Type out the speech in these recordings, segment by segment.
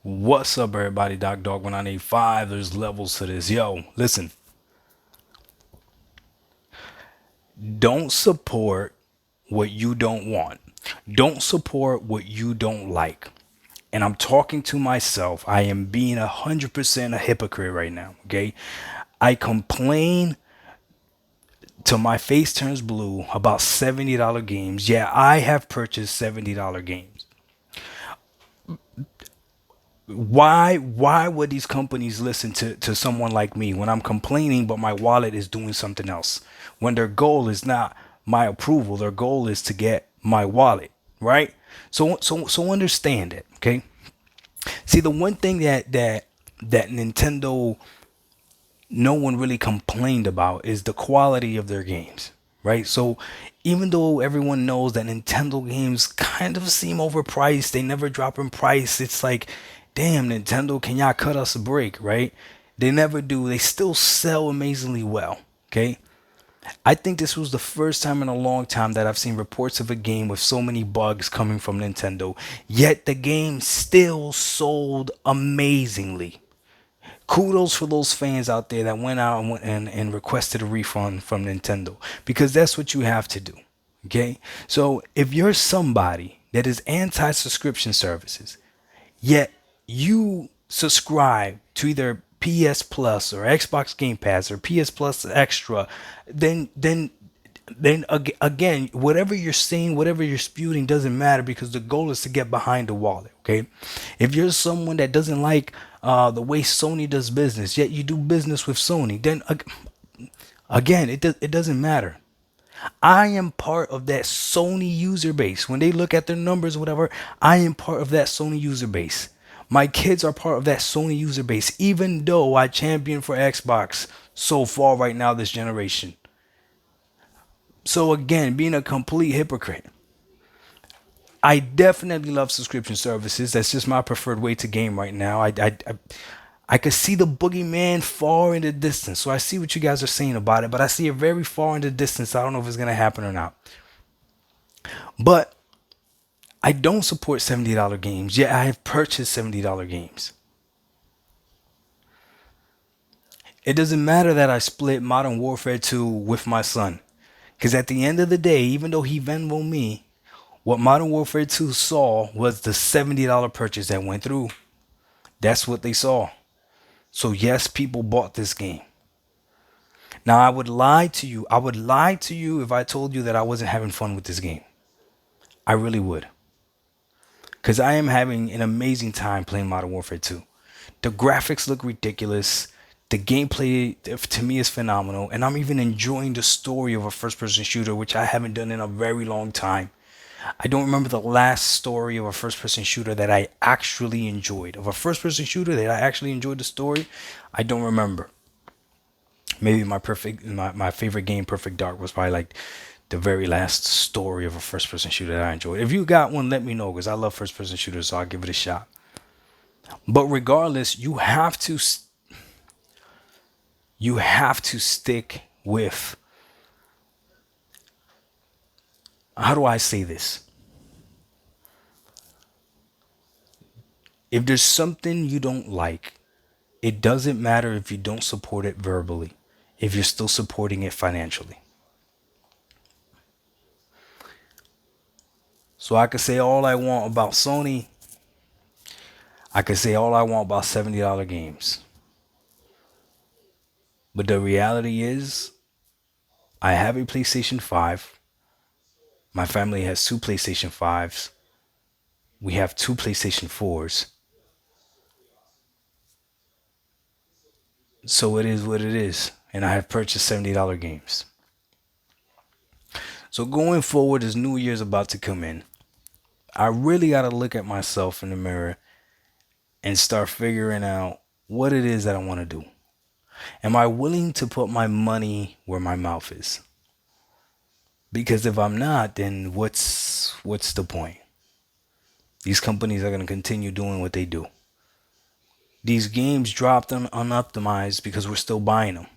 What's up, everybody? Doc Dog 1985. There's levels to this. Yo, listen, don't support what you don't want. Don't support what you don't like. And I'm talking to myself. I am being 100% a hypocrite right now. Okay. I complain till my face turns blue about $70 games. Yeah, I have purchased $70 games. Why would these companies listen to someone like me when I'm complaining but my wallet is doing something else, when their goal is not my approval, their goal is to get my wallet, right? So understand it. Okay. See, the one thing that Nintendo, no one really complained about is the quality of their games, right? So even though everyone knows that Nintendo games kind of seem overpriced, they never drop in price. It's like, damn, Nintendo, can y'all cut us a break, right? They never do. They still sell amazingly well. Okay. I think this was the first time in a long time that I've seen reports of a game with so many bugs coming from Nintendo, yet the game still sold amazingly. Kudos for those fans out there that went out and requested a refund from Nintendo, because that's what you have to do. Okay. So if you're somebody that is anti subscription services, yet you subscribe to either PS Plus or Xbox Game Pass or PS Plus Extra, then again, whatever you're saying, whatever you're spewing doesn't matter, because the goal is to get behind the wallet. Okay. If you're someone that doesn't like the way Sony does business, yet you do business with Sony, then again, it doesn't matter. I am part of that Sony user base. When they look at their numbers, whatever, I am part of that Sony user base. My kids are part of that Sony user base, even though I champion for Xbox so far right now this generation. So again, being a complete hypocrite. I definitely love subscription services. That's just my preferred way to game right now. I could see the boogeyman far in the distance. So I see what you guys are saying about it, but I see it very far in the distance. I don't know if it's gonna happen or not. But I don't support $70 games. Yeah, I have purchased $70 games. It doesn't matter that I split Modern Warfare 2 with my son. Because at the end of the day, even though he Venmo me, what Modern Warfare 2 saw was the $70 purchase that went through. That's what they saw. So yes, people bought this game. Now I would lie to you. I would lie to you if I told you that I wasn't having fun with this game. I really would. Because I am having an amazing time playing Modern Warfare 2. The graphics look ridiculous. The gameplay to me is phenomenal. And I'm even enjoying the story of a first person shooter, which I haven't done in a very long time. I don't remember the last story of a first person shooter that I actually enjoyed. Of a first person shooter that I actually enjoyed the story, I don't remember. Maybe my favorite game, Perfect Dark, was probably like the very last story of a first person shooter that I enjoyed. If you got one, let me know, because I love first person shooters, so I'll give it a shot. But regardless, you have to stick with, how do I say this? If there's something you don't like, it doesn't matter if you don't support it verbally, if you're still supporting it financially. So I could say all I want about Sony. I could say all I want about $70 games. But the reality is, I have a PlayStation 5. My family has two PlayStation 5s. We have two PlayStation 4s. So it is what it is. And I have purchased $70 games. So going forward, as New Year's about to come in, I really got to look at myself in the mirror and start figuring out what it is that I want to do. Am I willing to put my money where my mouth is? Because if I'm not, then what's the point? These companies are going to continue doing what they do. These games dropped unoptimized because we're still buying them.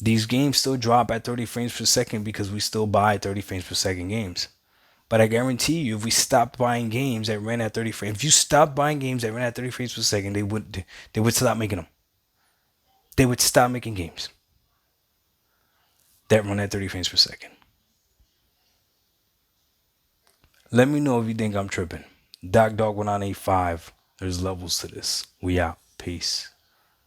These games still drop at 30 frames per second because we still buy 30 frames per second games. But I guarantee you, if we stopped buying games that ran at 30 frames, if you stopped buying games that ran at 30 frames per second, they would stop making them. They would stop making games that run at 30 frames per second. Let me know if you think I'm tripping. Doc Dog 1985. There's levels to this. We out. Peace.